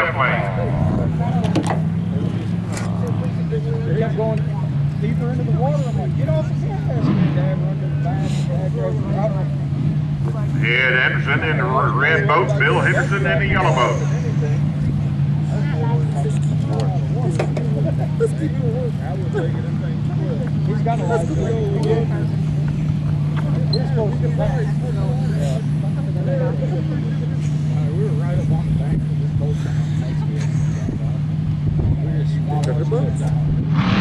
that way. They kept going deeper into the water. I'm like, get off the gas. And Dad run to the back. Dad drove the rudder. Ed Anderson in the red boat, Bill Henderson in the yellow boat. He's got a lot of good. We're supposed to back. We were right up on the bank of this boat down. We just swallowed the boat down.